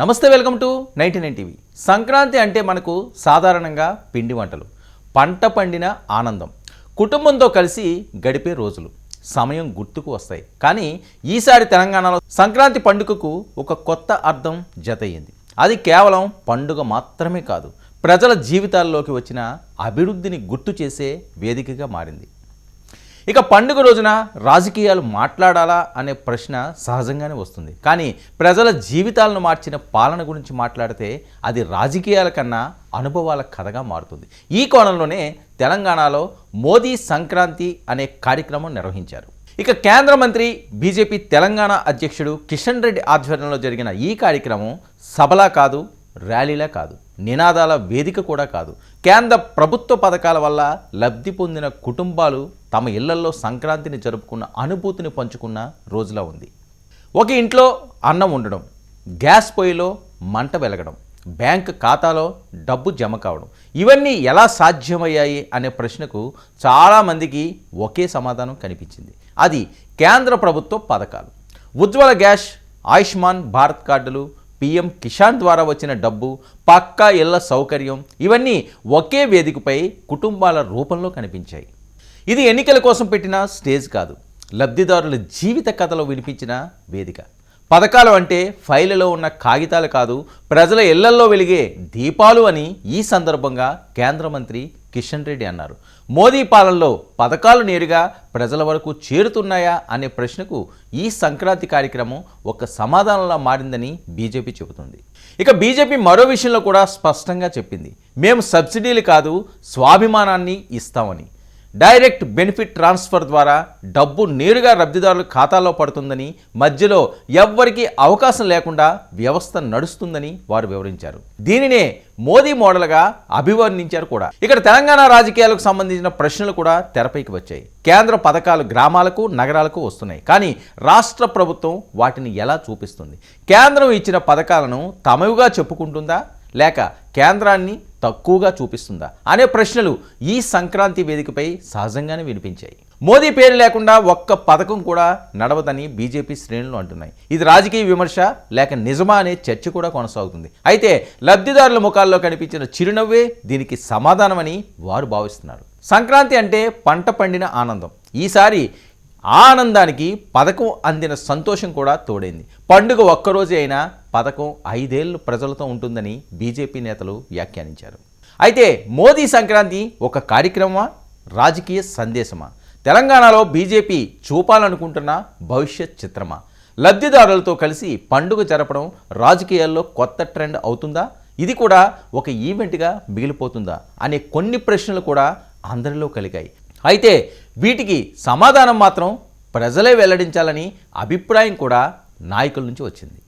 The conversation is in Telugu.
నమస్తే, వెల్కమ్ టు 99 టీవీ. సంక్రాంతి అంటే మనకు సాధారణంగా పిండి వంటలు, పంట పండిన ఆనందం, కుటుంబంతో కలిసి గడిపే రోజులు, సమయం గుర్తుకు వస్తాయి. కానీ ఈసారి తెలంగాణలో సంక్రాంతి పండుగకు ఒక కొత్త అర్థం జతయ్యింది. అది కేవలం పండుగ మాత్రమే కాదు, ప్రజల జీవితాల్లోకి వచ్చిన అభివృద్ధిని గుర్తు చేసే వేదికగా మారింది. ఇక పండుగ రోజున రాజకీయాలు మాట్లాడాలా అనే ప్రశ్న సహజంగానే వస్తుంది. కానీ ప్రజల జీవితాలను మార్చిన పాలన గురించి మాట్లాడితే అది రాజకీయాల కన్నా అనుభవాల కథగా మారుతుంది. ఈ కోణంలోనే తెలంగాణలో మోదీ సంక్రాంతి అనే కార్యక్రమం నిర్వహించారు. ఇక కేంద్ర మంత్రి, బీజేపీ తెలంగాణ అధ్యక్షుడు కిషన్ రెడ్డి ఆధ్వర్యంలో జరిగిన ఈ కార్యక్రమం సభలా కాదు, ర్యాలీలా కాదు, నినాదాల వేదిక కూడా కాదు. కేంద్ర ప్రభుత్వ పథకాల వల్ల లబ్ధి పొందిన కుటుంబాలు తమ ఇళ్లల్లో సంక్రాంతిని జరుపుకున్న అనుభూతిని పంచుకున్న రోజులా ఉంది. ఒక ఇంట్లో అన్నం ఉండడం, గ్యాస్ పొయ్యిలో మంట వెలగడం, బ్యాంక్ ఖాతాలో డబ్బు జమ కావడం, ఇవన్నీ ఎలా సాధ్యమయ్యాయి అనే ప్రశ్నకు చాలామందికి ఒకే సమాధానం కనిపించింది. అది కేంద్ర ప్రభుత్వ పథకాలు. ఉజ్వల గ్యాస్, ఆయుష్మాన్ భారత్ కార్డులు, పీఎం కిసాన్ ద్వారా వచ్చిన డబ్బు, పక్కా ఇళ్ల సౌకర్యం, ఇవన్నీ ఒకే వేదికపై కుటుంబాల రూపంలో కనిపించాయి. ఇది ఎన్నికల కోసం పెట్టిన స్టేజ్ కాదు, లబ్ధిదారుల జీవిత కథలో వినిపించిన వేదిక. పథకాలు అంటే ఫైళ్ళలో ఉన్న కాగితాలు కాదు, ప్రజల ఇళ్లల్లో వెలిగే దీపాలు అని ఈ సందర్భంగా కేంద్ర మంత్రి కిషన్ రెడ్డి అన్నారు. మోదీ పాలనలో పథకాలు నేరుగా ప్రజల వరకు చేరుతున్నాయా అనే ప్రశ్నకు ఈ సంక్రాంతి కార్యక్రమం ఒక సమాధానంలా మారిందని బీజేపీ చెబుతుంది. ఇక బీజేపీ మరో విషయంలో కూడా స్పష్టంగా చెప్పింది, మేము సబ్సిడీలు కాదు, స్వాభిమానాన్ని ఇస్తామని. డైరెక్ట్ బెనిఫిట్ ట్రాన్స్ఫర్ ద్వారా డబ్బు నేరుగా లబ్ధిదారుల ఖాతాలో పడుతుందని, మధ్యలో ఎవ్వరికీ అవకాశం లేకుండా వ్యవస్థ నడుస్తుందని వారు వివరించారు. దీనినే మోదీ మోడల్గా అభివర్ణించారు కూడా. ఇక్కడ తెలంగాణ రాజకీయాలకు సంబంధించిన ప్రశ్నలు కూడా తెరపైకి వచ్చాయి. కేంద్ర పథకాలు గ్రామాలకు, నగరాలకు వస్తున్నాయి, కానీ రాష్ట్ర ప్రభుత్వం వాటిని ఎలా చూపిస్తుంది? కేంద్రం ఇచ్చిన పథకాలను తమవిగా చెప్పుకుంటుందా, లేక కేంద్రాన్ని తక్కువగా చూపిస్తుందా అనే ప్రశ్నలు ఈ సంక్రాంతి వేదికపై సహజంగానే వినిపించాయి. మోదీ పేరు లేకుండా ఒక్క పథకం కూడా నడవదని బీజేపీ శ్రేణులు అంటున్నాయి. ఇది రాజకీయ విమర్శ లేక నిజమా అనే చర్చ కూడా కొనసాగుతుంది. అయితే లబ్ధిదారుల ముఖాల్లో కనిపించిన చిరునవ్వే దీనికి సమాధానమని వారు భావిస్తున్నారు. సంక్రాంతి అంటే పంట పండిన ఆనందం. ఈసారి ఆ ఆనందానికి పథకం అందిన సంతోషం కూడా తోడైంది. పండుగ ఒక్కరోజే అయినా పథకం 5 ఏళ్ళు ప్రజలతో ఉంటుందని బీజేపీ నేతలు వ్యాఖ్యానించారు. అయితే మోదీ సంక్రాంతి ఒక కార్యక్రమమా, రాజకీయ సందేశమా? తెలంగాణలో బీజేపీ చూపాలనుకుంటున్న భవిష్యత్ చిత్రమా? లబ్ధిదారులతో కలిసి పండుగ జరపడం రాజకీయాల్లో కొత్త ట్రెండ్ అవుతుందా? ఇది కూడా ఒక ఈవెంట్గా మిగిలిపోతుందా అనే కొన్ని ప్రశ్నలు కూడా అందరిలో కలిగాయి. అయితే వీటికి సమాధానం మాత్రం ప్రజలే వెల్లడించాలని అభిప్రాయం కూడా నాయకుల నుంచి వచ్చింది.